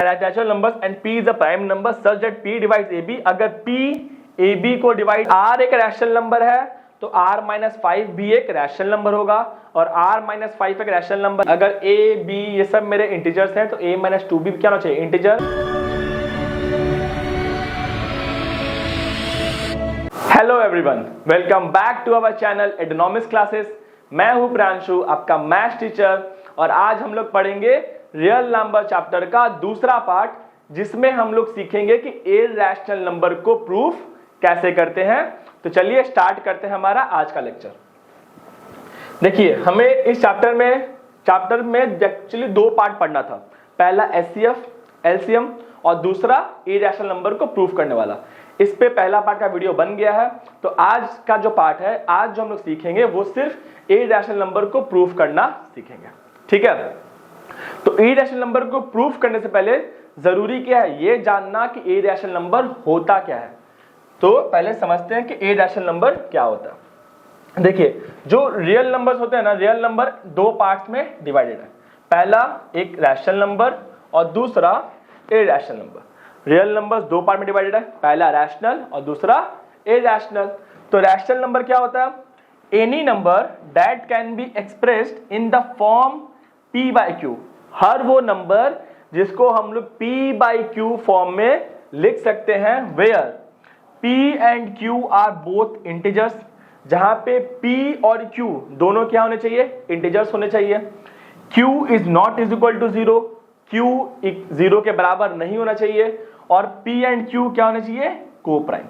Rational numbers and p is a prime number such that p divides ab। अगर p ab को divide, r एक rational number है तो r-5 भी एक रैशनल नंबर होगा और r-5 एक रैशनल नंबर। अगर a b ये सब मेरे इंटीजर्स हैं तो a-2 भी क्या होना चाहिए, integer. Hello everyone, welcome back to our channel Edonomics classes. मैं हूं प्रांशु, आपका मैथ्स टीचर, और आज हम लोग पढ़ेंगे रियल नंबर चैप्टर का दूसरा पार्ट, जिसमें हम लोग सीखेंगे कि इरैशनल नंबर को प्रूफ कैसे करते हैं। तो चलिए स्टार्ट करते हैं हमारा आज का लेक्चर। देखिए, हमें इस चैप्टर में एक्चुअली दो पार्ट पढ़ना था। पहला एचसीएफ एलसीएम और दूसरा इरैशनल नंबर को प्रूफ करने वाला। इस पे पहला पार्ट का वीडियो बन गया है। तो आज का जो पार्ट है, आज जो हम लोग सीखेंगे वो सिर्फ इरैशनल नंबर को प्रूफ करना सीखेंगे, ठीक है। तो इरैशनल नंबर को प्रूफ करने से पहले जरूरी क्या है, ये जानना कि इरैशनल नंबर होता क्या है। तो पहले समझते हैं कि इरैशनल नंबर क्या होता है। देखिए, जो रियल नंबर्स होते हैं ना, रियल नंबर दो पार्ट्स में डिवाइडेड है। पहला एक रैशनल नंबर और दूसरा इरैशनल नंबर। रियल नंबर्स दो पार्ट में डिवाइडेड है, पहला रैशनल और दूसरा इरैशनल। तो रैशनल नंबर क्या होता है, any number that can be expressed in the form p by q. हर वो नंबर जिसको हम लोग p बाई क्यू फॉर्म में लिख सकते हैं, where p and q are both integers. जहां पे p और q दोनों क्या होने चाहिए, इंटीजर्स होने चाहिए। q is not is equal to 0, q 0 के बराबर नहीं होना चाहिए, और p एंड q क्या होने चाहिए, को प्राइम।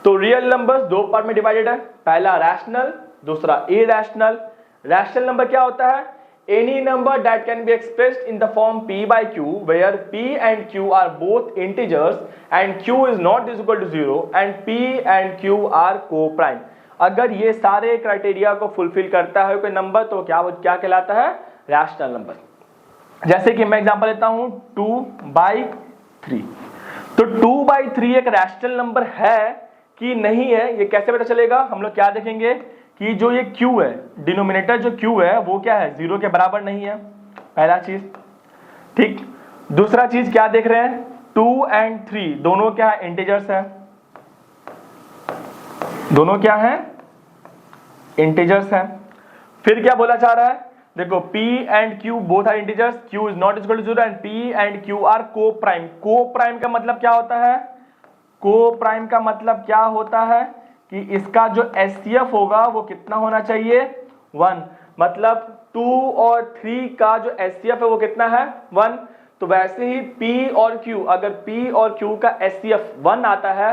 तो रियल नंबर्स दो पार्ट में डिवाइडेड है, पहला रैशनल, दूसरा इरैशनल। रैशनल नंबर क्या होता है, any number that can be expressed in the form p by q where p and q are both integers and q is not is equal to 0 and p and q are coprime. अगर ये सारे criteria को fulfil करता है कोई number, तो क्या कहलाता है, रैशनल नंबर। जैसे कि मैं एग्जांपल लेता हूं 2/3। तो 2/3 एक रैशनल नंबर है कि नहीं है, ये कैसे पता चलेगा, हम लोग क्या देखेंगे कि जो ये q है, डिनोमिनेटर जो q है वो क्या है, 0 के बराबर नहीं है, पहला चीज, ठीक। दूसरा चीज क्या देख रहे हैं, 2 एंड 3 दोनों क्या है, इंटीजर्स है। दोनों क्या है, इंटीजर्स है। फिर क्या बोला जा रहा है, देखो p and q both are integers, q is not equal to 0 and p and q are coprime. Coprime का मतलब क्या होता है, को प्राइम का मतलब क्या होता है कि इसका जो एचसीएफ होगा वो कितना होना चाहिए, 1। मतलब 2 और 3 का जो एचसीएफ है वो कितना है, 1। तो वैसे ही p और q, अगर p और q का एचसीएफ 1 आता है,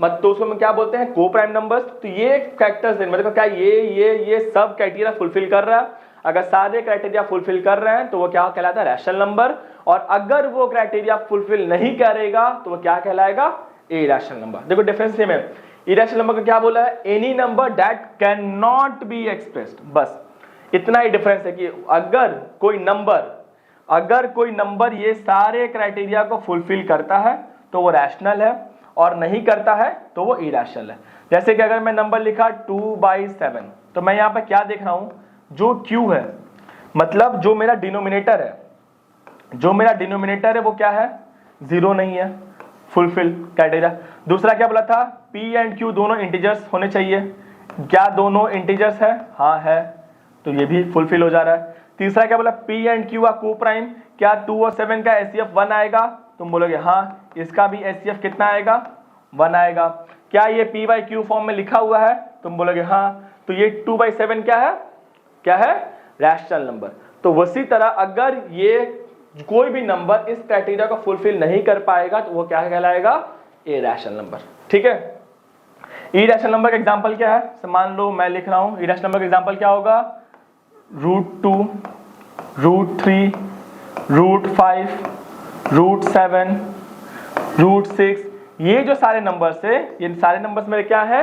मतलब तो उसको हम क्या बोलते हैं, को प्राइम नंबर्स। तो ये फैक्टर्स हैं, मतलब क्या ये सब क्राइटेरिया फुलफिल कर रहा है। अगर सारे क्राइटेरिया फुलफिल कर रहे हैं तो वो क्या कहलाता है, रैशनल नंबर। और अगर वो क्राइटेरिया फुलफिल नहीं करेगा तो वो क्या कहलाएगा, इरैशनल नंबर। देखो डिफरेंस सेम है। इरैशनल नंबर को क्या बोला है, any number that can not be expressed. बस इतना ही डिफरेंस है कि अगर कोई नंबर ये सारे क्राइटेरिया को फुलफिल करता है तो वो रैशनल है, और नहीं करता है तो वो इरैशनल है। जैसे कि अगर मैं नंबर लिखा 2/7, तो मैं यहाँ पे क्या देख रहा हूं, जो q है, मतलब जो मेरा डिनोमिनेटर है वो क्या है, 0 नहीं है, फुलफिल क्राइटेरिया। दूसरा क्या बोला था, p एंड q दोनों इंटीजर्स होने चाहिए। क्या दोनों इंटीजर्स है, हाँ है, तो ये भी फुलफिल हो जा रहा है। तीसरा क्या बोला, p एंड q आर को प्राइम। क्या 2 और 7 का एचसीएफ 1 आएगा, तुम बोलोगे हाँ, इसका भी एचसीएफ कितना आएगा, 1 आएगा। क्या ये p बाई q फॉर्म में लिखा हुआ है, तुम बोलोगे हाँ, तो ये 2/7 क्या है, रैशनल नंबर। तो उसी तरह अगर ये कोई भी नंबर इस क्राइटेरिया को फुलफिल नहीं कर पाएगा तो वो क्या कहलाएगा, इरैशनल नंबर, ठीक है। इरैशनल नंबर का एग्जांपल क्या है, मान लो मैं लिख रहा हूं, इरैशनल नंबर का एग्जांपल क्या होगा, √2, √3, √5, √7, √6। ये जो सारे नंबर्स है, ये सारे नंबर्स मेरे क्या है,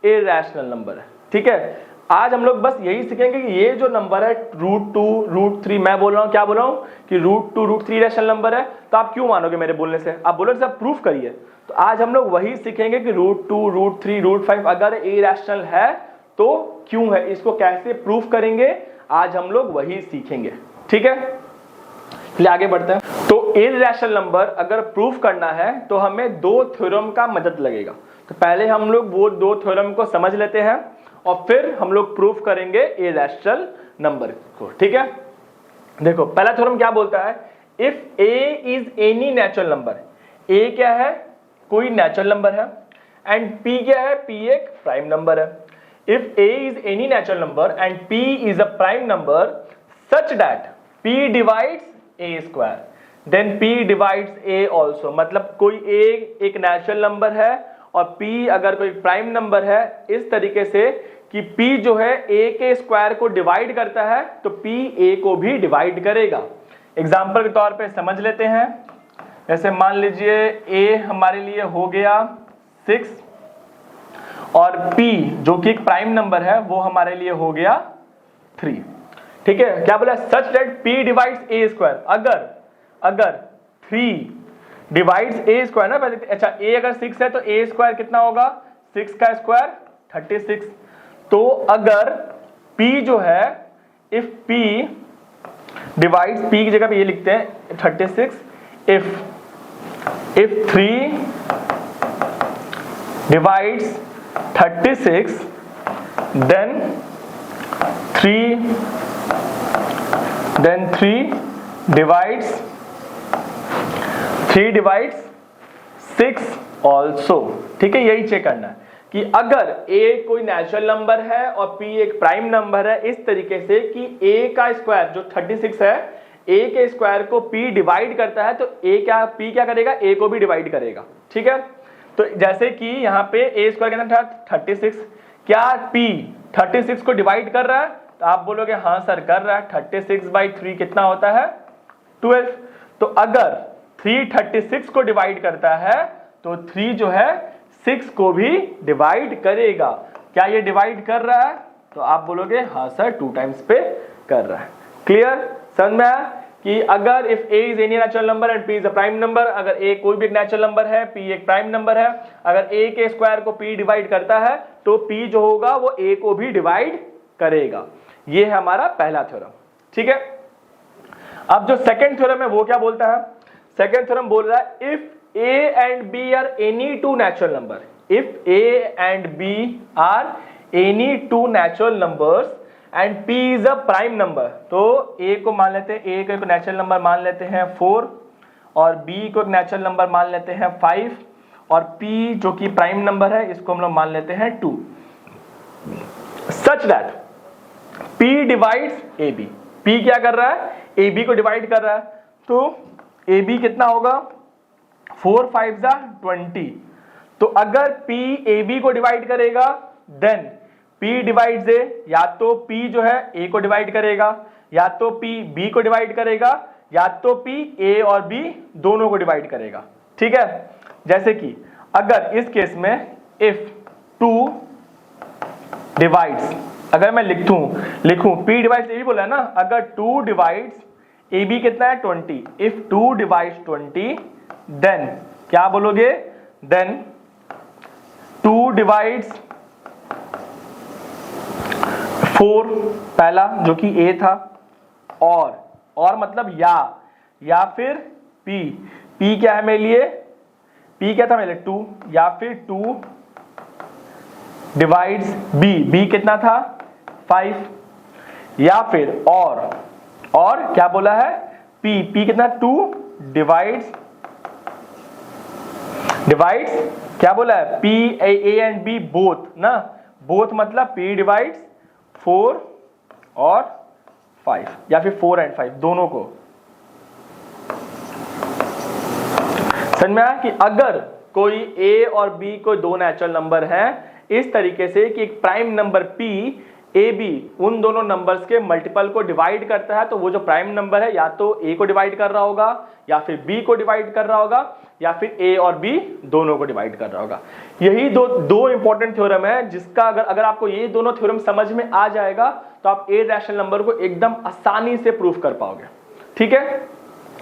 इरैशनल नंबर है, ठीक है। आज हम लोग बस यही सीखेंगे कि ये जो नंबर है √2, √3, मैं बोल रहा हूँ, क्या बोल रहा हूँ कि √2, √3 रैशनल नंबर है, तो आप क्यों मानोगे मेरे बोलने से, आप बोलोगे सर प्रूफ करिए। तो आज हम लोग वही सीखेंगे कि √2, √3, √5 अगर इरैशनल है तो क्यों है, इसको कैसे प्रूफ करेंगे, आज हम लोग वही सीखेंगे, ठीक है। चलिए आगे बढ़ते हैं। तो इररेशनल नंबर अगर प्रूफ करना है तो हमें दो थ्योरम का मदद लगेगा। तो पहले हम लोग वो दो थ्योरम को समझ लेते हैं और फिर हम लोग प्रूफ करेंगे इररेशनल नंबर को। ठीक है, देखो पहला थ्योरम क्या बोलता है, if a is any natural number, a क्या है, कोई नेचुरल नंबर है, एंड पी क्या है, पी एक प्राइम नंबर है। If a is any natural number and p is a prime number such that p divides a square, then p divides a also. मतलब कोई ए एक नेचुरल नंबर है और p अगर कोई प्राइम नंबर है, इस तरीके से कि p जो है a के स्क्वायर को डिवाइड करता है तो p a को भी डिवाइड करेगा। एग्जांपल के तौर पे समझ लेते हैं, जैसे मान लीजिए a हमारे लिए हो गया 6 और p जो कि एक प्राइम नंबर है वो हमारे लिए हो गया 3। ठीक है, क्या बोला, सच that p divides a square. अगर 3 डिवाइड्स ए स्क्वायर ना, पहले अच्छा ए अगर 6 है तो ए स्क्वायर कितना होगा, 6 का स्क्वायर 36। तो अगर p जो है, इफ p डिवाइड्स, p की जगह पे ये लिखते हैं 36, if 3 divides 36 then 3 divides 6 also. ठीक है, यही चेक करना है कि अगर a कोई नेचुरल नंबर है और p एक प्राइम नंबर है, इस तरीके से कि a का स्क्वायर जो 36 है, a के स्क्वायर को p डिवाइड करता है तो p क्या करेगा, a को भी डिवाइड करेगा। ठीक है, तो जैसे कि यहाँ पे a स्क्वायर कितना था 36, क्या p 36 को डिवाइड कर रहा है, तो आप बोलोगे हाँ सर कर रहा है। 36/3 कितना होता है 12। तो अगर 3 36 को डिवाइड करता है तो 3 जो है 6 को भी डिवाइड करेगा। क्या ये डिवाइड कर रहा है, तो आप बोलोगे हाँ सर 2 टाइम्स पे कर रहा है। क्लियर, समझ में आया कि अगर if a is any natural number and p is a prime number, अगर a कोई भी एक नेचुरल नंबर है, p एक प्राइम नंबर है, अगर a के स्क्वायर को p डिवाइड करता है तो p जो होगा वो a को भी डिवाइड करेगा। ये है हमारा पहला थ्योरम। ठीक है, अब जो सेकंड थ्योरम है वो क्या बोलता है, सेकंड थ्योरम बोल रहा है if a and b are any two natural number, if a and b are any two natural numbers and p is a prime number. तो a को मान लेते हैं, a को एक नेचुरल नंबर मान लेते हैं 4 और b को एक नेचुरल नंबर मान लेते हैं 5 और p जो कि प्राइम नंबर है इसको हम लोग मान लेते हैं 2, सच that p divides ab। p क्या कर रहा है, ab को डिवाइड कर रहा है, तो ab कितना होगा 4 5 20। तो अगर p ab को डिवाइड करेगा देन p डिवाइड्स a, या तो p जो है a को डिवाइड करेगा, या तो p b को डिवाइड करेगा, या तो p a और b दोनों को डिवाइड करेगा। ठीक है, जैसे कि अगर इस केस में इफ 2 डिवाइड्स, अगर मैं लिखूं p डिवाइड्स a बोला है ना, अगर 2 डिवाइड्स ab कितना है 20, इफ 2 डिवाइड्स 20 देन क्या बोलोगे, देन 2 डिवाइड्स 4 पहला जो कि a था, और मतलब या फिर p क्या है मेरे लिए, p क्या था मेरे लिए 2, या फिर 2 डिवाइड्स b कितना था 5, या फिर और क्या बोला है p कितना 2 डिवाइड्स क्या बोला है p a and b both ना, बोथ मतलब p डिवाइड्स 4 और 5, या फिर 4 एंड 5 दोनों को। समझ में आया कि अगर कोई a और b कोई दो नेचुरल नंबर हैं, इस तरीके से कि एक prime number p a b उन दोनों नंबर्स के मल्टीपल को डिवाइड करता है, तो वो जो प्राइम नंबर है या तो ए को डिवाइड कर रहा होगा, या फिर बी को डिवाइड कर रहा होगा, या फिर ए और बी दोनों को डिवाइड कर रहा होगा। यही दो इंपॉर्टेंट थ्योरम है जिसका अगर आपको ये दोनों थ्योरम समझ में आ जाएगा तो आप ए रैशनल नंबर को एकदम आसानी से प्रूफ कर पाओगे। ठीक है,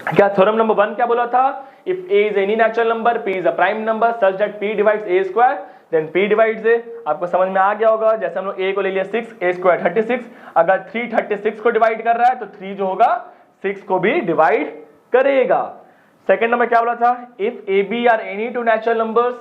क्या थ्योरम नंबर 1 क्या बोला था, if a is any natural number, p is a prime number such that p divides a square then p divides a। आपको समझ में आ गया होगा, जैसे हम लोग a को ले लिया 6, a स्क्वायर 36, अगर 3 36 को डिवाइड कर रहा है तो 3 जो होगा 6 को भी डिवाइड करेगा। सेकंड नंबर क्या बोला था, if a b are any two natural numbers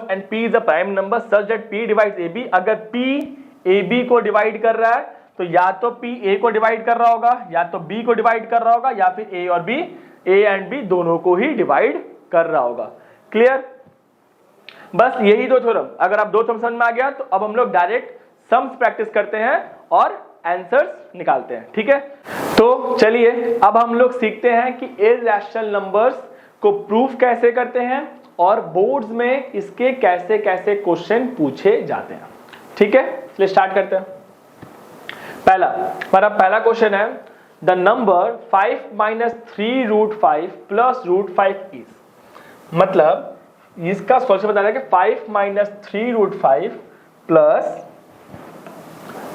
and p is a prime number such that p divides a b, अगर पी ए बी को डिवाइड कर रहा है तो या तो पी ए को डिवाइड कर रहा होगा, या तो बी को डिवाइड कर रहा होगा, या फिर ए और बी, ए एंड बी दोनों को ही डिवाइड कर रहा होगा। क्लियर? बस यही दो थ्योरम, अगर आप दो थ्योरम समझ में आ गया तो अब हम लोग डायरेक्ट सम्स प्रैक्टिस करते हैं और आंसर्स निकालते हैं। ठीक है, तो चलिए अब हम लोग सीखते हैं कि इरैशनल नंबर्स को प्रूफ कैसे करते हैं और बोर्ड्स में इसके कैसे कैसे क्वेश्चन पूछे जाते हैं। ठीक है, चलिए स्टार्ट करते हैं। हमारा पहला क्वेश्चन है, द नंबर 5 - 3 √5 + √5 इज, मतलब इसका सॉल्यूशन बताना है कि 5 - 3 √5 +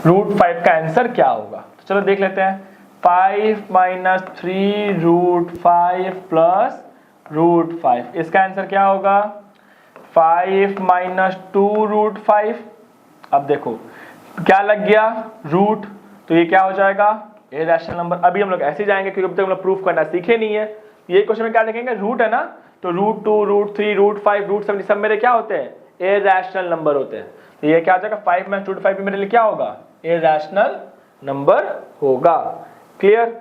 √5 का आंसर क्या होगा। तो चलो देख लेते हैं, 5 - 3 √5 + √5, इसका आंसर क्या होगा 5 - 2 √5। अब देखो क्या लग गया रूट, तो ये क्या हो जाएगा इरैशनल नंबर। अभी हम लोग ऐसे जाएंगे क्योंकि अब तक हम लोग प्रूफ करना सीखे नहीं है। ये क्वेश्चन में क्या देखेंगे, रूट है ना, तो √2 √3 √5 √7 सब मेरे क्या होते हैं इरैशनल नंबर होते हैं। तो ये क्या हो जाएगा 5 - 2 √5 मेरे लिए क्या होगा इरैशनल नंबर होगा। क्लियर?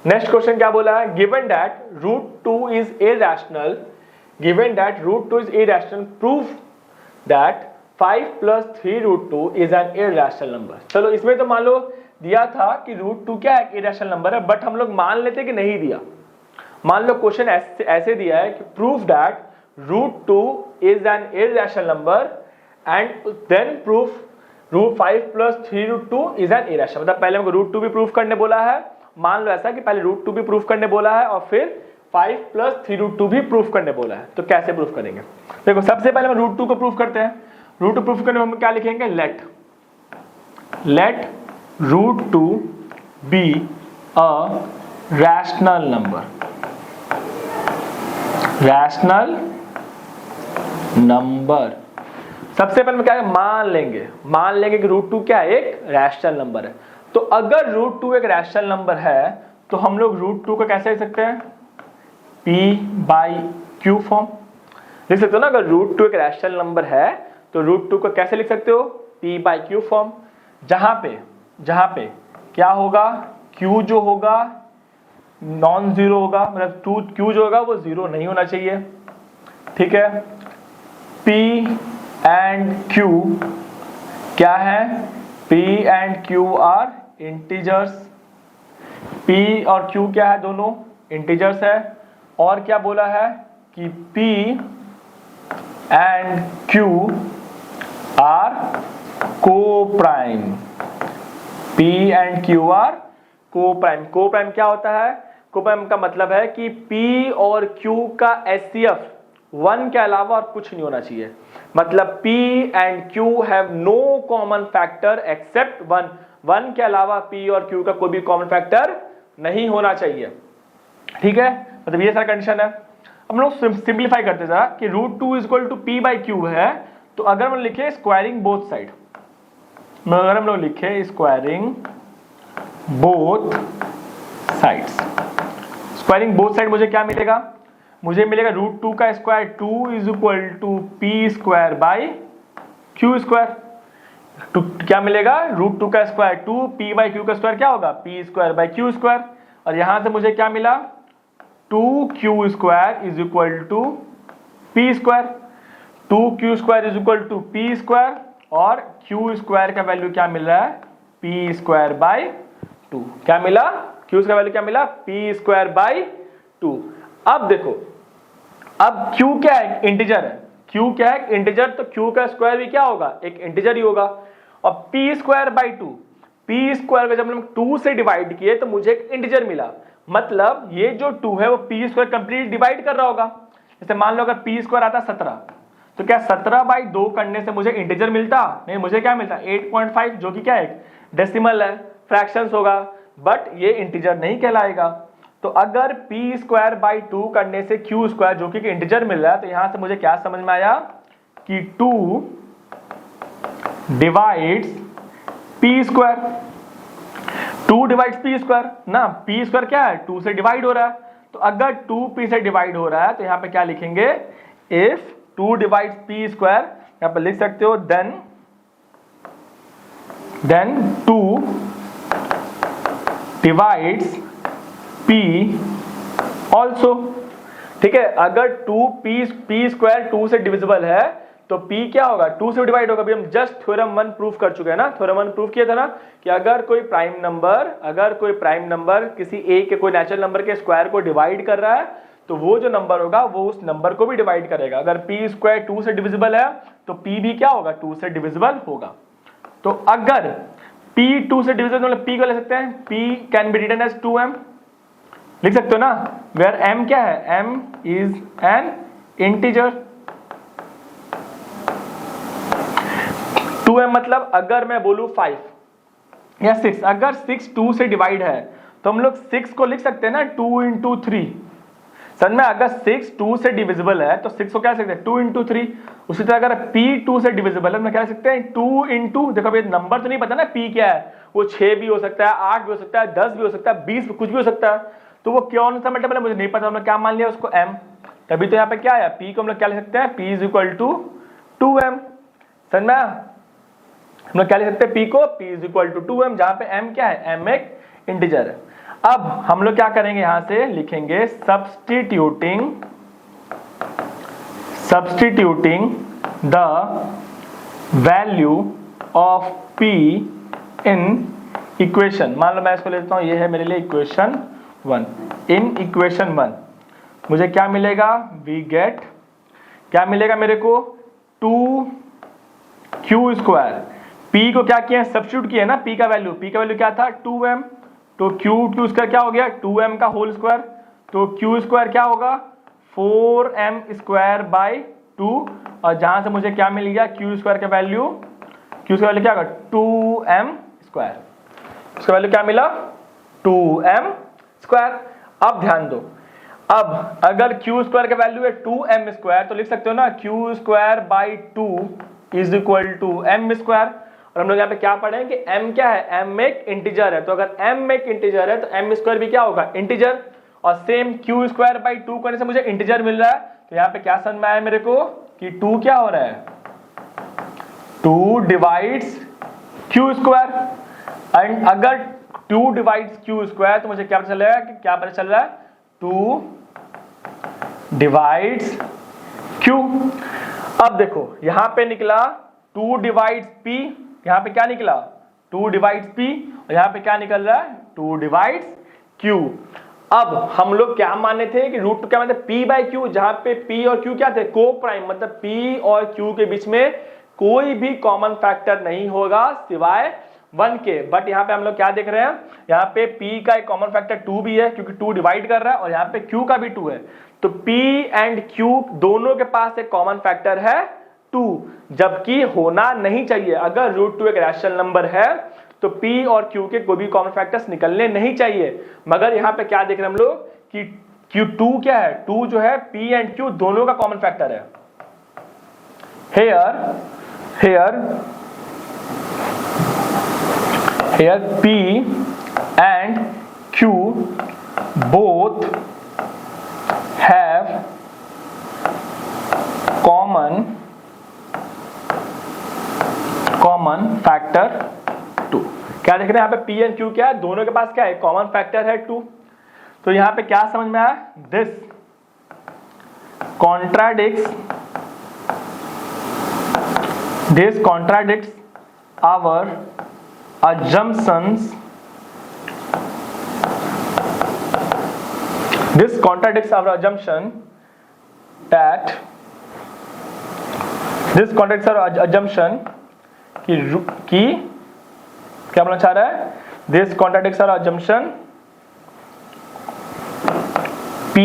नेक्स्ट क्वेश्चन क्या बोला है, given that √2 is irrational, proof that 5 + 3 √2 is an irrational number. चलो इसमें तो मान लो दिया था कि √2 क्या है इरैशनल नंबर है, बट हम लोग मान लेते कि नहीं दिया। मान लो क्वेश्चन ऐसे दिया है कि proof that √2 is an irrational number and then proof 5 + 3 √2 is an irrational, मतलब पहले हमको √2 भी प्रूफ करने बोला है। मान लो ऐसा कि पहले √2 भी प्रूफ करने बोला है और फिर 5 + 3 √2 भी प्रूफ करने बोला है। तो कैसे प्रूफ करेंगे, देखो सबसे पहले हम √2 को प्रूफ करते हैं। √2 प्रूफ करने में हम क्या लिखेंगे, let √2 be a rational number. सबसे पहले क्या है, मान लेंगे कि √2 क्या है एक रैशनल नंबर है। तो अगर √2 एक रैशनल नंबर है तो हम लोग √2 को कैसे लिख सकते हैं, p/q फॉर्म लिख सकते हो ना। अगर √2 एक रैशनल नंबर है तो √2 को कैसे लिख सकते हो, p/q फॉर्म, जहां पे क्या होगा, q जो होगा नॉन जीरो होगा, मतलब q जो होगा वो जीरो नहीं होना चाहिए। ठीक है, p एंड q क्या है, p and q are integers, p और q क्या है, दोनों इंटीजर्स है। और क्या बोला है कि p and q are coprime, p and q are coprime. Coprime क्या होता है, को-प्राइम का मतलब है कि p और q का HCF 1 के अलावा और कुछ नहीं होना चाहिए। मतलब p and q have no common factor except 1 के अलावा p और q का कोई भी कॉमन फैक्टर नहीं होना चाहिए। ठीक है, मतलब ये सारा कंडीशन है। हम लोग सिंप्लीफाई करते जा कि √2 = p/q है, तो अगर हम लिखे स्क्वायरिंग बोथ साइड, अगर हम लोग लिखे squaring both sides, squaring both side मुझे क्या मिलेगा, मुझे मिलेगा √2 का स्क्वायर 2 = p²/q²। तो क्या मिलेगा, √2 का स्क्वायर 2, p/q का स्क्वायर क्या होगा p²/q²। और यहां से मुझे क्या मिला 2q² = p², 2q² = p², और q² का वैल्यू क्या मिल रहा है p²/2। क्या मिला, q का वैल्यू क्या मिला p²/2। अब देखो, अब q क्या है, इंटीजर है, q क्या है इंटीजर, तो q का स्क्वायर भी क्या होगा एक इंटीजर ही होगा। और p² को जब हम 2 से डिवाइड किए तो मुझे एक इंटीजर मिला, मतलब ये जो 2 है वो p² कंप्लीट डिवाइड कर रहा होगा। जैसे मान लो अगर p² आता 17, तो क्या 17/2 करने से मुझे इंटीजर मिलता, नहीं, मुझे क्या मिलता 8.5, जो कि क्या है डेसिमल है, फ्रैक्शंस होगा, बट ये इंटीजर नहीं कहलाएगा। तो अगर p²/2 करने से q² जो कि इंटीजर मिल रहा है, तो यहां से मुझे क्या समझ में आया कि 2 divides p²। 2 divides P square ना, पी स्क्वायर क्या है 2 से डिवाइड हो रहा है, तो अगर 2p से डिवाइड हो रहा है तो यहाँ पे क्या लिखेंगे, इफ 2 डिवाइड्स पी स्क्वायर, यहाँ पे लिख सकते हो देन 2 डिवाइड्स p ऑल्सो। ठीक है, अगर 2p स्क्वायर 2 से डिविजिबल है तो p क्या होगा, 2 से डिवाइड होगा। अभी हम जस्ट थ्योरम 1 प्रूफ कर चुके हैं ना, थ्योरम 1 प्रूफ किया था ना कि अगर कोई प्राइम नंबर किसी a के कोई नेचुरल नंबर के स्क्वायर को डिवाइड कर रहा है तो वो जो नंबर होगा वो उस नंबर को भी डिवाइड करेगा। अगर p स्क्वायर 2 से डिविजिबल है तो p भी क्या होगा, 2 से डिविजिबल होगा। तो अगर p 2 से डिविजिबल मतलब p को ले सकते हैं, p can be written as 2m, लिख सकते हो ना, वेयर m क्या है, m is an integer. 2m मतलब अगर मैं बोलूं 5 या 6, अगर 6 2 से डिवाइड है तो हम लोग 6 को लिख सकते हैं ना 2 इंटू 3। समझ में, अगर 6 2 से डिविजिबल है तो 6 को क्या लिख सकते हैं 2 इंटू 3। उसी तरह अगर p 2 से डिविजिबल है तो क्या लिख सकते हैं 2 इंटू, देखो अभी नंबर तो नहीं पता ना p क्या है, वो 6 भी हो सकता है, 8 भी हो सकता है, 10 भी हो सकता है, 20 कुछ भी हो सकता है, तो वो कौन सा मल्टीपल है मुझे नहीं पता, हमने क्या मान लिया उसको m। तभी तो यहाँ पे क्या है, p को हम लोग क्या लिख सकते हैं, p is equal to 2m। समझ में, हम लोग क्या लिख सकते हैं, p को p is equal to 2m, जहां पे m क्या है, m एक इंटीजर है। अब हम लोग क्या करेंगे, यहां से लिखेंगे substituting the value of p in equation. मान लो मैं इसको लेता हूं, ये है मेरे लिए इक्वेशन 1। इन इक्वेशन 1 मुझे क्या मिलेगा, वी गेट, क्या मिलेगा मेरे को, 2q स्क्वायर, p को क्या किया है, सब्स्टिट्यूट किया है ना, p का वैल्यू क्या था 2m, तो q स्क्वायर क्या हो गया 2m का होल स्क्वायर, तो q स्क्वायर क्या होगा 4m स्क्वायर बाई 2, और जहां से मुझे क्या मिल गया q स्क्वायर का वैल्यू, क्या होगा 2m स्क्वायर, उसका वैल्यू क्या मिला 2m स्क्वायर। अब ध्यान दो, अब अगर q स्क्वायर का वैल्यू है 2m स्क्वायर तो लिख सकते हो ना q square by 2 is equal to m square. और हम लोग यहाँ पे क्या पढ़े हैं कि m क्या है, m एक इंटीजर है, तो अगर m एक इंटीजर है तो m स्क्वायर भी क्या होगा इंटीजर, और सेम q स्क्वायर बाई 2 करने से मुझे इंटीजर मिल रहा है। तो यहाँ पे क्या समझ में आया मेरे को कि 2 क्या हो रहा है, 2 डिवाइड्स q स्क्वायर, एंड अगर 2 डिवाइड्स q स्क्वायर तो मुझे क्या पता चलेगा कि क्या पता चल रहा है 2 डिवाइड्स q। अब देखो यहाँ पे निकला 2 डिवाइड्स p, यहाँ पे क्या निकला 2 डिवाइड्स p, और यहाँ पे क्या निकल रहा है 2 डिवाइड्स q। अब हम लोग क्या माने थे कि रूट क्या माने थे, p बाई q, जहां पे p और q क्या थे, को प्राइम, मतलब p और q के बीच में कोई भी कॉमन फैक्टर नहीं होगा सिवाय 1 के। बट यहाँ पे हम लोग क्या देख रहे हैं, यहाँ पे p का एक कॉमन फैक्टर 2 भी है क्योंकि 2 डिवाइड कर रहा है, और यहाँ पे q का भी 2 है, तो p एंड q दोनों के पास एक कॉमन फैक्टर है 2, जबकि होना नहीं चाहिए। अगर रूट 2 एक रैशनल नंबर है तो p और q के कोई भी कॉमन फैक्टर्स निकलने नहीं चाहिए। मगर यहाँ पे क्या देख रहे हैं हम लोग कि q2 क्या है, 2 जो है p एंड q दोनों का कॉमन फैक्टर है। here p and q both have common factor 2। क्या देख रहे हैं यहाँ पे p एंड q क्या है, दोनों के पास क्या है कॉमन फैक्टर है 2। तो यहाँ पे क्या समझ में आया, दिस contradicts our assumptions, कि क्या बोलना चाह रहा है, this contradicts our assumption p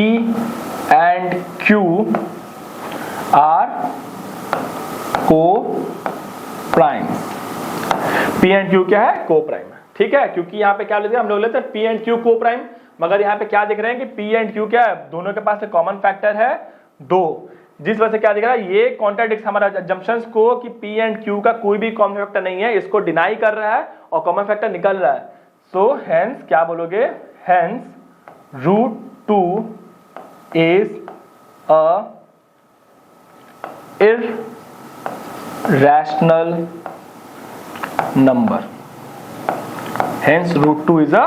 and q are co-primes। p and q क्या है, को प्राइम। ठीक है, क्योंकि यहाँ पे क्या लेते हैं हम लोग, लेते हैं p एंड q को प्राइम, मगर यहाँ पे क्या दिख रहे हैं कि p एंड q क्या है, दोनों के पास एक कॉमन फैक्टर है 2, जिस वजह से क्या दिख रहा है, ये कॉन्ट्राडिक्ट हमारा अजम्पशंस को कि p एंड q का कोई भी कॉमन फैक्टर नहीं है, इसको डिनाई कर रहा है और कॉमन फैक्टर निकल रहा है। सो हेंस क्या बोलोगे, hence √2 is a irrational number. Hence √2 is a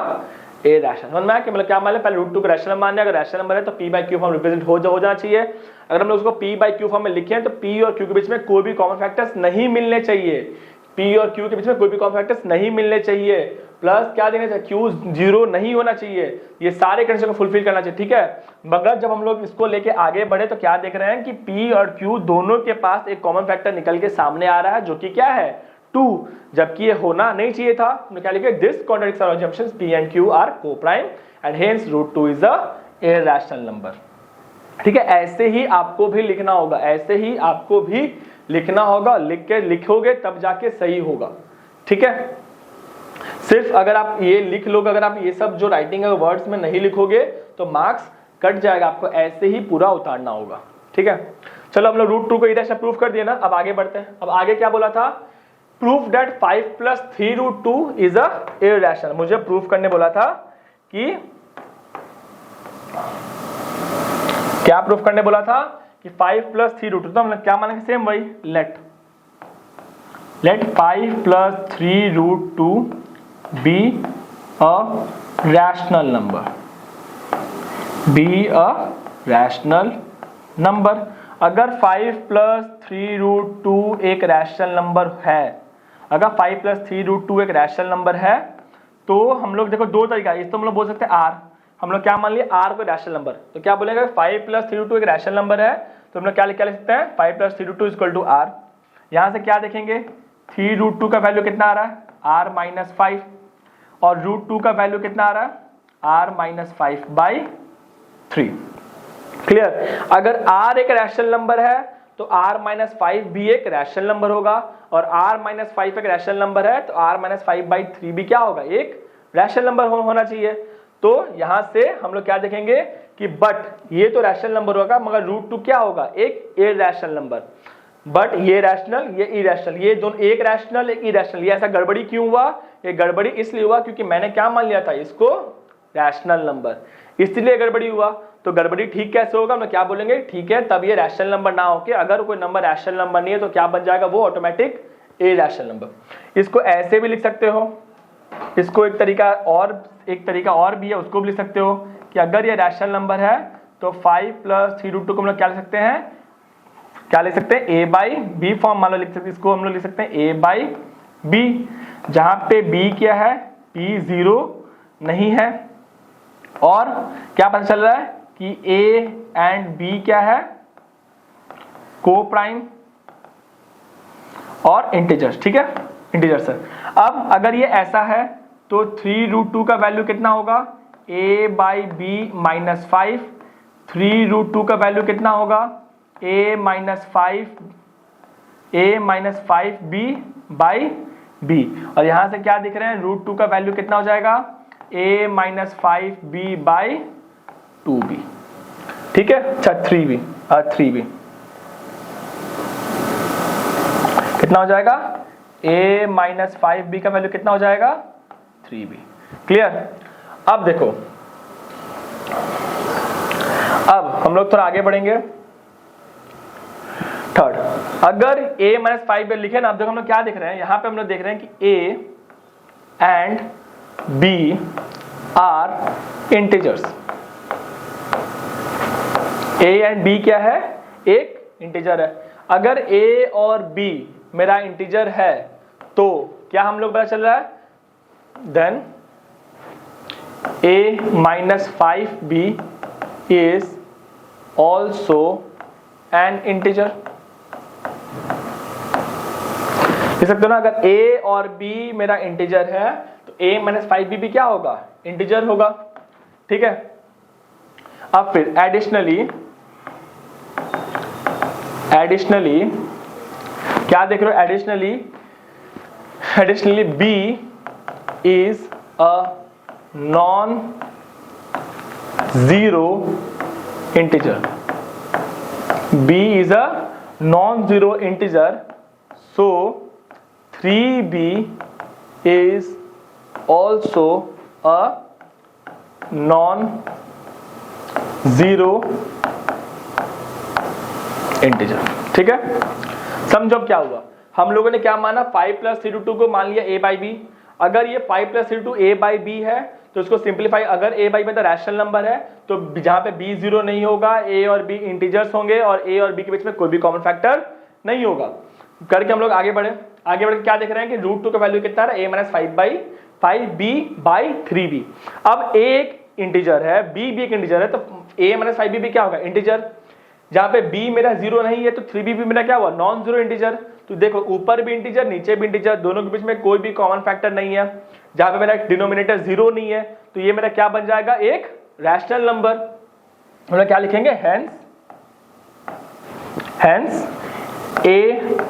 irrational। समझ में आया कि मतलब क्या मान लें, पहले √2 को रैशनल मान लिया, अगर रैशनल नंबर है तो p by Q form represent हो जाना चाहिए। अगर हम लोग उसको p बाई क्यू फॉर्म में लिखें तो p और q के बीच में कोई भी कॉमन फैक्टर्स नहीं मिलने चाहिए, p और q के बीच में कोई भी कॉमन फैक्टर्स नहीं मिलने चाहिए, प्लस क्या देना चाहिए, q 0 नहीं होना चाहिए, ये सारे कंडीशन को फुलफिल करना चाहिए, ठीक है। मगर जब हम लोग इसको लेके आगे बढ़े तो क्या देख रहे हैं कि p और q दोनों के पास एक कॉमन फैक्टर निकल के सामने आ रहा है जो कि क्या है 2, जबकि ये होना नहीं चाहिए था। हमने क्या लिखा, this contradicts our assumptions p and q are co-prime and hence √2 is a irrational number। ठीक है, ऐसे ही आपको भी लिखना होगा, ऐसे ही आपको भी लिखना होगा, लिख के लिखोगे तब जाके सही होगा, ठीक है। सिर्फ अगर आप ये लिख लोगे, अगर आप ये सब जो राइटिंग है वर्ड्स में नहीं लिखोगे तो मार्क्स कट जाएगा, आपको ऐसे ही पूरा उतारना होगा, ठीक है। चलो हम लोग √2 को इरेशनल प्रूफ कर दिया ना, अब आगे बढ़ते हैं। अब आगे क्या बोला था, proof that 5 + 3√2 is a irrational. मुझे प्रूफ करने बोला था कि क्या प्रूफ करने बोला था कि 5 + 3√2, तो हम लोग क्या मानेंगे, सेम वही, let 5 + 3√2 be a rational number, be a rational number. अगर 5 + 3√2 एक रैशनल नंबर है, अगर 5 + 3√2 एक रैशनल नंबर है तो हम लोग देखो दो तरीका है, इस तो हम लोग बोल सकते हैं आर, हम लोग क्या मान लिए आर को रैशनल नंबर, तो क्या बोलेंगे 5 + 3√2 एक रैशनल नंबर है तो हम लोग क्या लिख सकते हैं 5 + 3√2 = आर। यहां से क्या देखेंगे 3√2 का वैल्यू कितना आ रहा है r-5 और √2 का वैल्यू कितना आ रहा है r-5/3। क्लियर। अगर r एक रैशनल नंबर है तो r-5 भी एक रैशनल नंबर होगा और r-5 एक रैशनल नंबर है तो r-5/3 भी क्या होगा, एक रैशनल नंबर होना चाहिए। तो यहां से हम लोग क्या देखेंगे कि बट ये तो रैशनल नंबर होगा मगर √2 क्या होगा, एक इरैशनल नंबर। बट ये रैशनल ये इरैशनल, ये दोनों एक रैशनल एक इरैशनल, ये ऐसा गड़बड़ी क्यों हुआ, ये गड़बड़ी इसलिए हुआ क्योंकि मैंने क्या मान लिया था इसको रैशनल नंबर, इसलिए गड़बड़ी हुआ। तो गड़बड़ी ठीक कैसे होगा, हम लोग क्या बोलेंगे, ठीक है तब ये रैशनल नंबर ना होके अगर कोई नंबर रैशनल नंबर नहीं है तो क्या बन जाएगा, वो ऑटोमेटिक इरैशनल नंबर। इसको ऐसे भी लिख सकते हो, इसको एक तरीका और भी है, उसको भी लिख सकते हो कि अगर ये रैशनल नंबर है तो 5 + 3√2 को हम लोग क्या लिख सकते हैं, क्या लिख सकते हैं a/b फॉर्म मान लो लिख सकते हैं, इसको हम लोग लिख सकते हैं a/b, जहां पे b क्या है, p 0 नहीं है और क्या पता चल रहा है कि a एंड b क्या है, को प्राइम और इंटीजर्स, ठीक है इंटीजर्स है। अब अगर ये ऐसा है तो 3√2 का वैल्यू कितना होगा a/b - 5, 3√2 का वैल्यू कितना होगा a-5b/b और यहां से क्या दिख रहे हैं √2 का वैल्यू कितना हो जाएगा a-5b/2b, ठीक है। अच्छा 3b कितना हो जाएगा, a-5b का वैल्यू कितना हो जाएगा 3b। क्लियर। अब देखो, अब हम लोग थोड़ा आगे बढ़ेंगे। थर्ड, अगर a-5 लिखे ना, अब देखो हम लोग क्या देख रहे हैं, यहां पे हम लोग देख रहे हैं कि a and b are integers, a and b क्या है, एक इंटीजर है। अगर a और b मेरा इंटीजर है तो क्या हम लोग पता चल रहा है, then a-5b is also an integer. देख सकते हो ना, अगर a और b मेरा इंटीजर है तो a-5b भी क्या होगा, इंटीजर होगा, ठीक है। अब फिर एडिशनली क्या देख रहे हो, additionally b is a non zero integer, b is a non-zero integer, so 3b is also a non zero integer. ठीक है, समझो क्या हुआ। हम लोगों ने क्या माना, 5 + 3 * 2 को मान लिया a/b। अगर ये 5 + 3 * 2 a/b है तो इसको सिंप्लीफाई, अगर a/b में तो रैशनल नंबर है तो जहां पे b 0 नहीं होगा, a और b इंटीजर्स होंगे और a और b के बीच में कोई भी कॉमन फैक्टर नहीं होगा। करके हम लोग आगे बढ़े के क्या देख रहे हैं कि √2 का वैल्यू कितना है, a - 5/5b/3b। अब a एक इंटीजर है, b भी एक इंटीजर है, तो a - 5b भी क्या होगा, इंटीजर। जहां पे b मेरा 0 नहीं है तो 3b भी मेरा क्या हुआ, नॉन जीरो इंटीजर। तो देखो ऊपर भी इंटीजर नीचे भी इंटीजर, दोनों के बीच में कोई भी कॉमन फैक्टर नहीं है। जहां पे मेरा डिनोमिनेटर 0 नहीं है तो ये मेरा क्या बन जाएगा, एक रैशनल नंबर। हम लोग क्या लिखेंगे, hence a -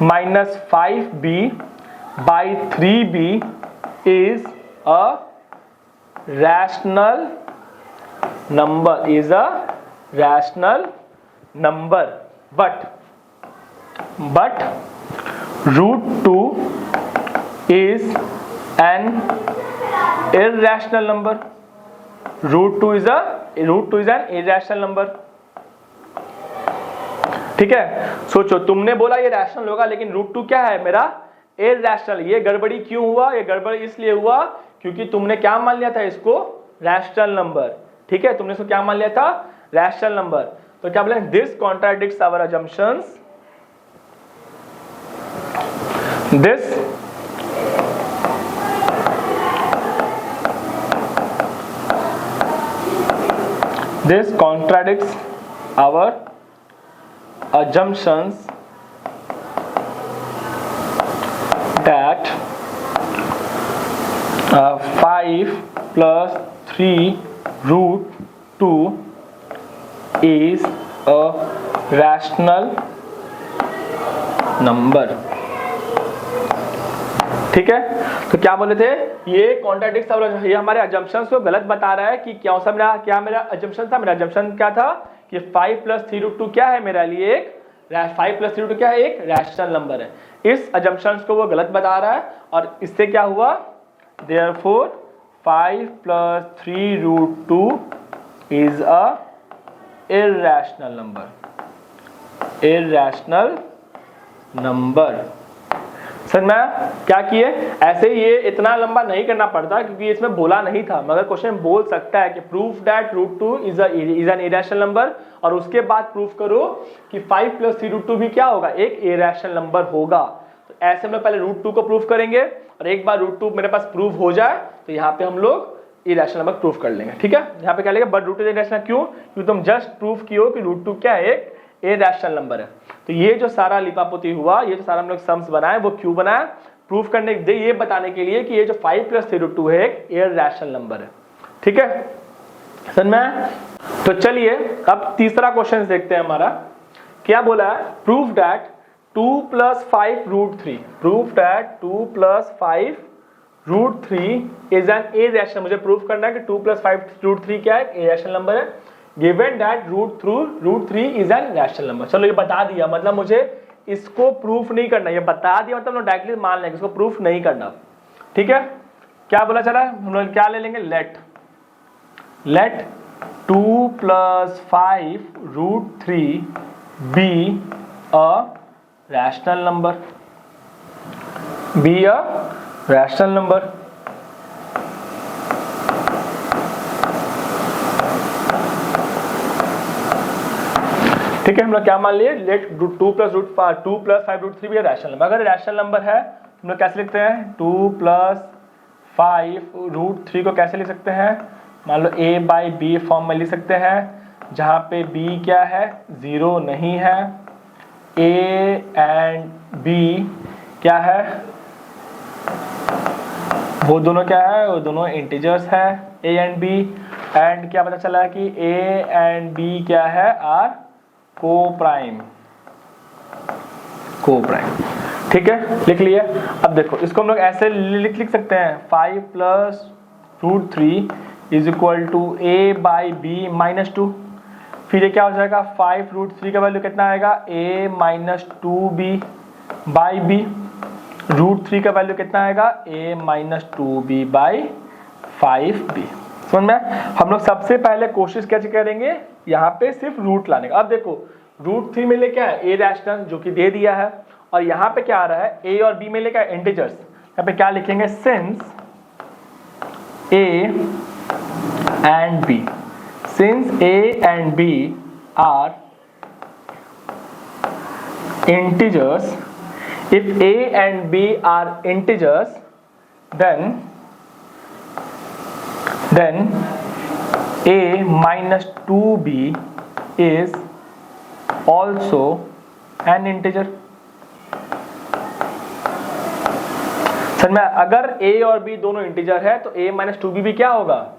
5b/3b is a rational number, but √2 is an irrational number. √2 is an irrational number। ठीक है, सोचो, तुमने बोला ये रैशनल होगा लेकिन √2 क्या है मेरा, इरैशनल। ये गड़बड़ी क्यों हुआ, ये गड़बड़ी इसलिए हुआ क्योंकि तुमने क्या मान लिया था इसको, रैशनल नंबर। ठीक है, तुमने इसको क्या मान लिया था, रैशनल नंबर। तो क्या बोले, this contradicts our assumptions, this contradicts our assumptions that 5 + 3√2 is a rational number। ठीक है, तो क्या बोले थे, ये कॉन्ट्राडिक्ट्स, ये हमारे अजम्पशंस को गलत बता रहा है कि क्या मेरा अजम्पशन था। मेरा अजम्पशन क्या था कि 5 + 3√2 क्या है मेरे लिए, एक 5 + 3√2 क्या है, एक रैशनल नंबर है। इस अजम्पशंस को वो गलत बता रहा है और इससे क्या हुआ, therefore 5 + 3√2 is a irrational number। समझ में क्या किए, ऐसे ये इतना लंबा नहीं करना पड़ता क्योंकि इसमें बोला नहीं था, मगर क्वेश्चन बोल सकता है कि proof that √2 is an irrational number, और उसके बाद प्रूफ करो कि 5 + 3√2 भी क्या होगा, एक इरेशनल नंबर होगा। तो ऐसे हम लोग पहले √2 को प्रूफ करेंगे और एक बार √2 मेरे पास प्रूफ हो जाए तो यहाँ पे हम लोग इरेशनल नंबर प्रूफ कर लेंगे। ठीक है, यहाँ पे क्या लेंगे, बट √2 इरेशनल क्यों, क्योंकि तुम जस्ट प्रूफ किए कि √2 क्या है, एक इरेशनल नंबर है। तो ये जो सारा लिपापोती हुआ, ये जो सारा हम लोग सम्स बनाए, वो क्यों बनाया, प्रूफ करने ये बताने के लिए कि ये जो 5 + 3√2 है एक इरेशनल नंबर है। ठीक है, समझ में। तो चलिए अब तीसरा क्वेश्चन देखते हैं हमारा, क्या बोला है, proof that 2 + 5√3, proof that 2 + 5√3 is an irrational. मुझे प्रूफ करना है कि 2 + 5√3 क्या है, इरेशनल नंबर है, given that √3 is an rational number. चलो ये बता दिया, मतलब मुझे इसको प्रूफ नहीं करना, ये बता दिया मतलब डायरेक्टली मान लेंगे, इसको प्रूफ नहीं करना। ठीक है, क्या बोला चला, हम लोग क्या ले लेंगे, let 2 + 5√3 be a rational number, ठीक है, हम लोग क्या मान लिए, लेट 2 + 5√3 भी रैशनल नंबर। अगर रैशनल नंबर है हम लोग कैसे लिखते हैं, 2 + 5√3 को कैसे लिख सकते हैं, मान लो a/b फॉर्म में लिख सकते हैं, जहां पे b क्या है, 0 नहीं है, a एंड b क्या है, वो दोनों क्या है, वो दोनों इंटीजर्स है, a एंड b, एंड क्या पता चला है कि a एंड b क्या है, आर को-प्राइम। ठीक है, लिख लिए। अब देखो इसको हम लोग ऐसे लिख सकते हैं, 5 + √3 इज इक्वल टू a/b - 2। फिर ये क्या हो जाएगा, 5√3 का वैल्यू कितना आएगा, a - 2b/b। √3 का वैल्यू कितना आएगा, a - 2b/5। 5b। समझ में? हम लोग सबसे पहले कोशिश कैसे करेंगे, यहाँ पे सिर्फ रूट लाने का। अब देखो √3 में ले क्या है, ए रैशनल जो कि दे दिया है, और यहाँ पे क्या आ रहा है, ए और बी में ले क्या है, इंटीजर्स। यहाँ पे क्या लिखेंगे, since a and b, since a and b are integers, if a and b are integers, then a minus 2b is also an integer। समझ में? अगर a और b दोनों इंटीजर है तो a माइनस 2b भी क्या होगा,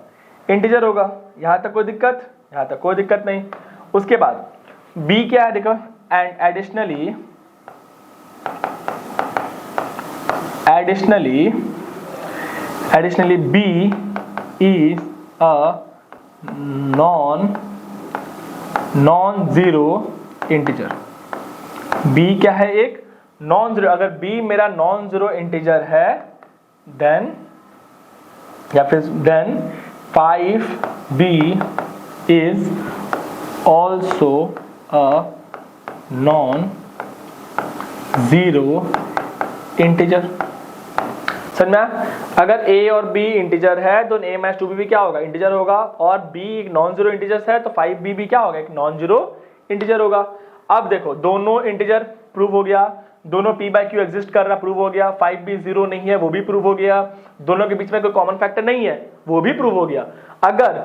इंटीजर होगा। यहां तक कोई दिक्कत? यहां तक कोई दिक्कत नहीं। उसके बाद b क्या है, देखो, and additionally b is a non-zero integer। b क्या है, एक नॉन जीरो। अगर b मेरा नॉन जीरो इंटीजर है then 5b is also a non-zero integer। समझ में? अगर a और b इंटीजर है तो a माइनस 2b भी क्या होगा, इंटीजर होगा, और b एक नॉन जीरो इंटीजर है तो 5b भी क्या होगा, एक नॉन जीरो इंटीजर होगा। अब देखो दोनों इंटीजर प्रूव हो गया, दोनों p बाई क्यू एग्जिस्ट कर रहा प्रूव हो गया, 5b जीरो नहीं है वो भी प्रूव हो गया, दोनों के बीच में कोई कॉमन फैक्टर नहीं है वो भी प्रूव हो गया। अगर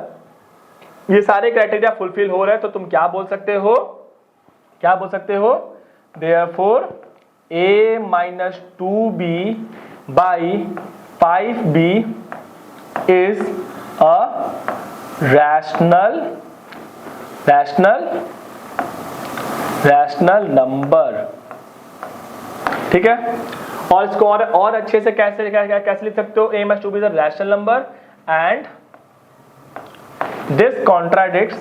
ये सारे क्राइटेरिया फुलफिल हो रहे हैं तो तुम क्या बोल सकते हो, क्या बोल सकते हो, therefore a minus 2b by 5b is a rational number। ठीक है? और इसको और अच्छे से कैसे लिख सकते हो, a minus 2b is a rational number and this contradicts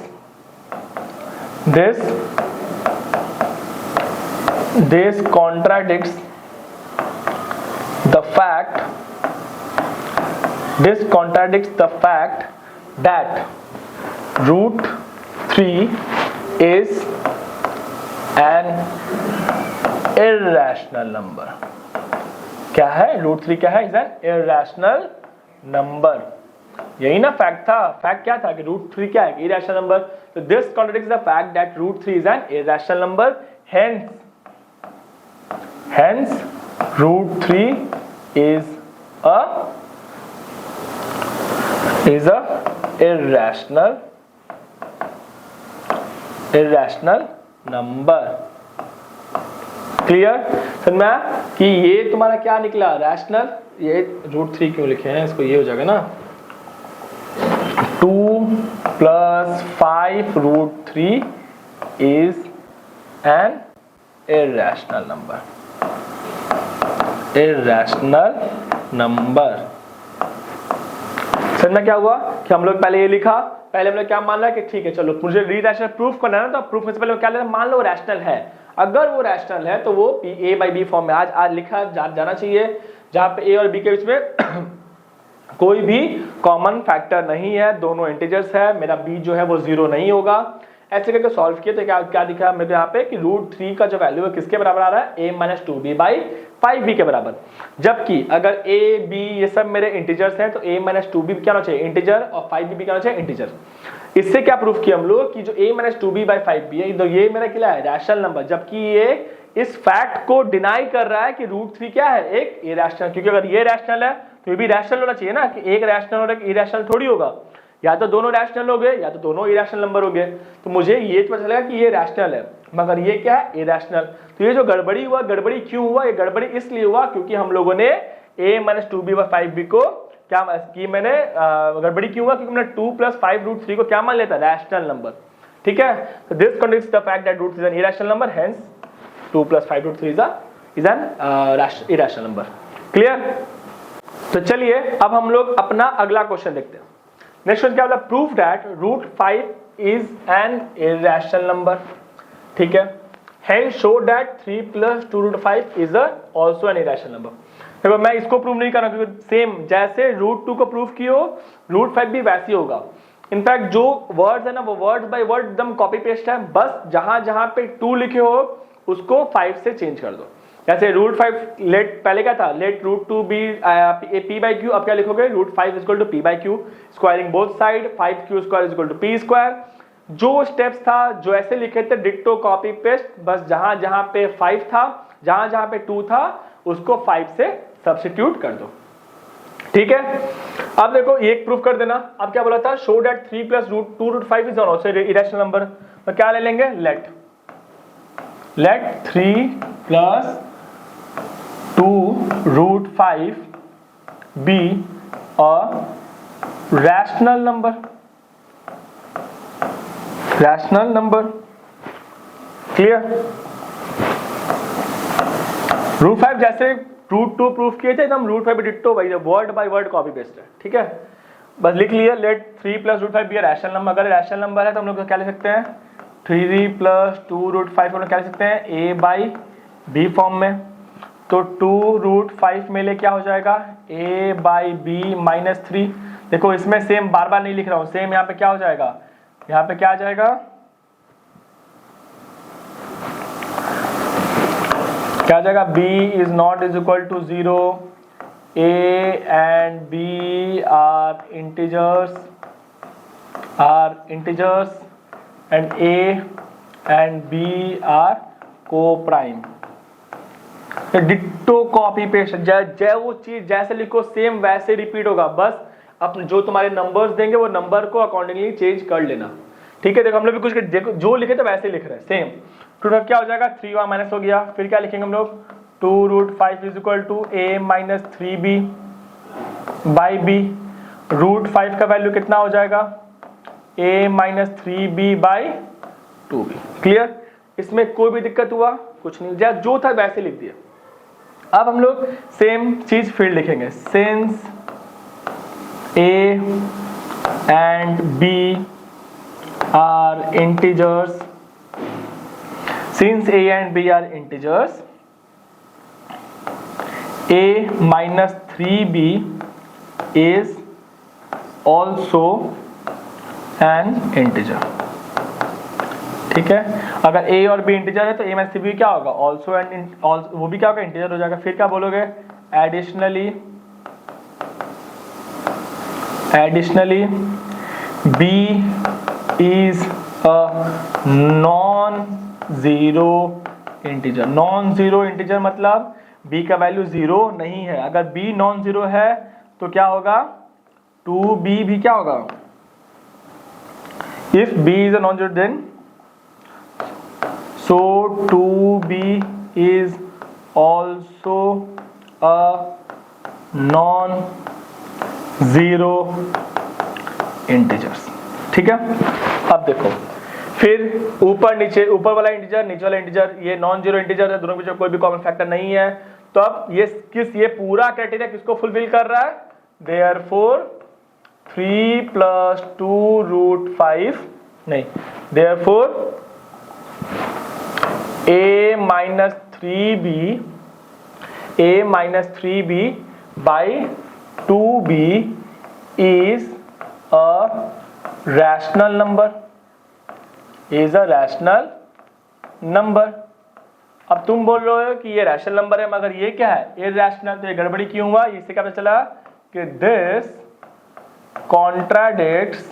the fact that √3 is an irrational number। क्या है, √3 क्या है, is an irrational number। यही ना फैक्ट था, फैक्ट क्या था कि √3 क्या है, irrational number। तो this contradicts the fact that √3 is an irrational number, hence √3 is a irrational number। Clear? समझ में कि ये तुम्हारा क्या निकला, रैशनल। ये √3 क्यों लिखे हैं, इसको ये हो जाएगा ना 2 + 5 √3 is an irrational number। समझ में क्या हुआ कि हम लोग पहले ये लिखा, पहले हमने क्या मान लिया कि ठीक है चलो मुझे री-रैशनल प्रूफ करना है ना, तो प्रूफ में से पहले क्या लेना, मान लो रैशनल है। अगर वो रैशनल है तो वो a बाई बी फॉर्म में आज लिखा जाना चाहिए, जहां पे a और b के बीच में कोई भी कॉमन फैक्टर नहीं है, दोनों इंटीजर्स है, मेरा b जो है वो जीरो नहीं होगा। ऐसे करके सॉल्व किया तो क्या दिखा मेरे यहाँ पे कि √3 का जो वैल्यू है किसके बराबर आ रहा है, a minus 2b by 5b के बराबर। जबकि अगर a b ये सब मेरे इंटीजर्स हैं तो a माइनस 2b क्या होना चाहिए, इंटीजर, और 5b क्या होना चाहिए, इंटीजर। इससे क्या प्रूफ किया हम लोग कि जो a minus 2b by 5b है तो ये मेरा क्या है, रैशनल नंबर। जबकि ये इस फैक्ट को डिनाई कर रहा है कि √3 क्या है, एक इरैशनल। क्योंकि अगर ये रैशनल है तो ये भी रैशनल होना चाहिए ना, कि एक रैशनल और एक इरैशनल थोड़ी होगा, या तो दोनों रैशनल हो गए या तो दोनों इरैशनल नंबर हो गए। तो मुझे ये पता चलेगा कि ये रैशनल है मगर ये क्या है, इरैशनल। तो ये जो गड़बड़ी हुआ, गड़बड़ी क्यों हुआ, ये गड़बड़ी इसलिए हुआ क्योंकि हम लोगों ने a minus 2b by 5b को क्या की, मैंने गड़बड़ी क्यों हुआ क्योंकि मैंने 2 + 5 √3 को क्या मान लेता, रैशनल नंबर। ठीक है? तो this contradicts the fact that √3 is an irrational number, hence 2 + 5 √3 is an irrational number. Clear? तो चलिए अब हम लोग अपना अगला क्वेश्चन देखते हैं। नेक्स्ट क्वेश्चन क्या बोला, proof that √5 is an irrational number. ठीक है? Hence show that 3 + 2 √5 is also an irrational number. देखो मैं इसको प्रूव नहीं कर रहा क्योंकि सेम जैसे √2 को प्रूव किए हो √5 भी वैसे ही होगा। इनफैक्ट जो वर्ड्स है ना वो वर्ड बाय वर्ड एकदम कॉपी पेस्ट है, बस जहां जहां पे 2 लिखे हो उसको 5 से चेंज कर दो। जैसे √5 लेट पहले क्या था, लेट √2 बी p/q, अब क्या लिखोगे √5 = p/q, squaring both side 5q² = p²। जो स्टेप्स था जो ऐसे लिखे थे डिट्टो कॉपी पेस्ट, बस जहां जहां पे 5 था जहां जहां पे 2 था उसको 5 से सब्स्टिट्यूट कर दो। ठीक है, अब देखो ये एक प्रूफ कर देना। अब क्या बोला था, show that 3 + √2√5 is also irrational number. तो क्या ले लेंगे, let 3 + 2√5 be a rational number। Clear. √5 जैसे √2 प्रूफ किए थे एकदम √5 भी डिट्टो भाई, word by word copy paste है। ठीक है, बस लिख लिया लेट 3 + √5 बी रैशनल नंबर। अगर रैशनल नंबर है तो हम लोग क्या लिख सकते हैं, 3 + 2√5 हम लोग क्या लिख सकते हैं, a/b फॉर्म में। तो 2√5 में ले क्या हो जाएगा, a/b - 3। देखो इसमें सेम बार बार नहीं लिख रहा हूं, सेम यहाँ पे क्या हो जाएगा, यहाँ पे क्या आ जाएगा, क्या आ जाएगा, b is not equal to 0, a and b are integers and a and b are co-prime। Ditto copy paste, जय वो चीज जैसे लिखो सेम वैसे रिपीट होगा, बस अब जो तुम्हारे नंबर्स देंगे वो नंबर को अकॉर्डिंगली चेंज कर लेना। ठीक है, देखो हम लोग भी कुछ देखो जो लिखे थे वैसे लिख रहे हैं सेम। तो क्या हो जाएगा, 3 वहां माइनस हो गया, फिर क्या लिखेंगे हम लोग, 2√5 = a - 3b by b। √5 का वैल्यू कितना हो जाएगा, a - 3b by 2b। Clear, इसमें कोई भी दिक्कत हुआ कुछ नहीं, जो था वैसे लिख दिया। अब हम लोग सेम चीज फिर लिखेंगे, since a and b are integers, since a and b are integers, a - 3b is also an integer। ठीक है, अगर a और b इंटीजर है तो a - 3b क्या होगा, ऑल्सो एंड वो भी क्या होगा, इंटीजर हो जाएगा। फिर क्या बोलोगे, additionally b is a non-zero integer। Non-zero integer मतलब b का वैल्यू 0 नहीं है। अगर b नॉन-जीरो है तो क्या होगा, 2b भी क्या होगा, if b is a non-zero then so 2b is also a non-zero integers। ठीक है, अब देखो फिर ऊपर नीचे, ऊपर वाला इंटीजर नीचे वाला इंटीजर, ये नॉन जीरो इंटीजर है, दोनों के बीच कोई भी कॉमन फैक्टर नहीं है। तो अब ये पूरा क्राइटेरिया किसको फुलफिल कर रहा है, देयरफॉर 3 + 2√5 नहीं, therefore a - 3b by 2b is a rational number, is a rational number। अब तुम बोल रहे हो कि ये रैशनल नंबर है मगर ये क्या है, इरैशनल। तो ये गड़बड़ी क्यों हुआ, इससे क्या पता चला कि this contradicts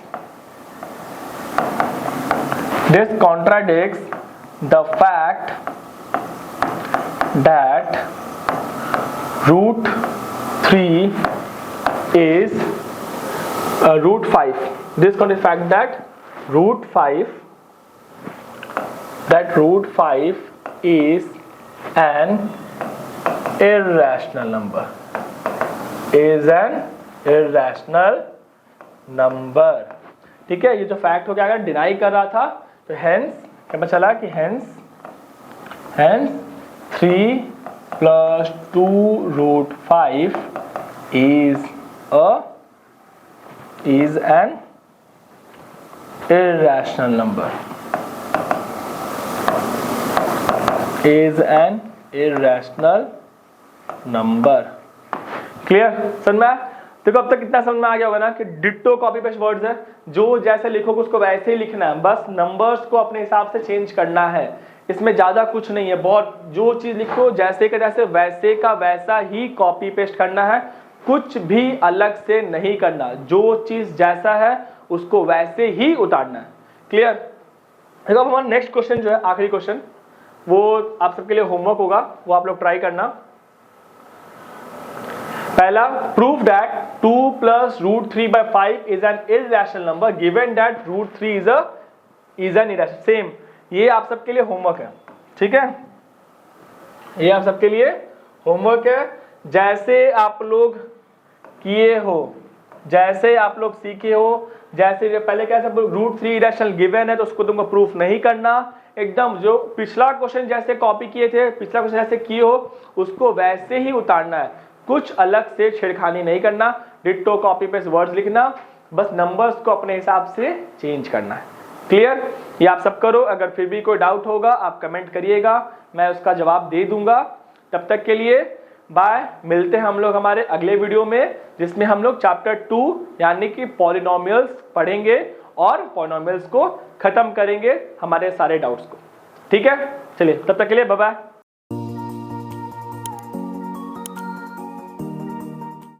the fact that √3 is √5। This contradicts the fact that √5 is an irrational number, ठीक है। ये जो फैक्ट हो गया, अगर डिनाई कर रहा था तो हेंस क्या पता चला कि hence 3 + 2√5 is an irrational number, clear? समझ में आया? देखो अब तक कितना समझ में आ गया होगा ना कि डिट्टो कॉपी पेस्ट वर्ड्स है, जो जैसे लिखोगे उसको वैसे ही लिखना है, बस नंबर्स को अपने हिसाब से चेंज करना है, इसमें ज्यादा कुछ नहीं है। बहुत जो चीज लिखो जैसे का जैसे वैसे का वैसा ही कॉपी पेस्ट करना है, कुछ भी अलग से नहीं करना, जो चीज जैसा है उसको वैसे ही उतारना है। क्लियर? देखो हमारा नेक्स्ट क्वेश्चन जो है, आखिरी क्वेश्चन, वो आप सबके लिए होमवर्क होगा, वो आप लोग ट्राई करना। पहला, prove that 2 + √3/5 is an irrational number given that √3 is an irrational. Same, ये आप सबके लिए होमवर्क है, ठीक है? ये आप सबके लिए होमवर्क है। जैसे आप लोग किए हो, जैसे आप लोग सीखे हो, जैसे पहले कैसे √3 इरैशनल गिवन है तो उसको तुमको प्रूफ नहीं करना, एकदम जो पिछला क्वेश्चन जैसे कॉपी किए थे, पिछला क्वेश्चन जैसे किए हो उसको वैसे ही उतारना है, कुछ अलग से छेड़खानी नहीं करना, डिट्टो कॉपी पेस्ट वर्ड्स लिखना, बस नंबर्स को अपने हिसाब से चेंज करना है। क्लियर? ये आप सब करो। अगर फिर भी कोई डाउट होगा आप कमेंट करिएगा, मैं उसका जवाब दे दूंगा। तब तक के लिए बाय, मिलते हैं हम लोग हमारे अगले वीडियो में, जिसमें हम लोग चैप्टर 2 यानी कि पॉलिनोमियल्स पढ़ेंगे और पॉलिनोमियल्स को खत्म करेंगे, हमारे सारे डाउट्स को। ठीक है? चलिए तब तक के लिए बाय बाय।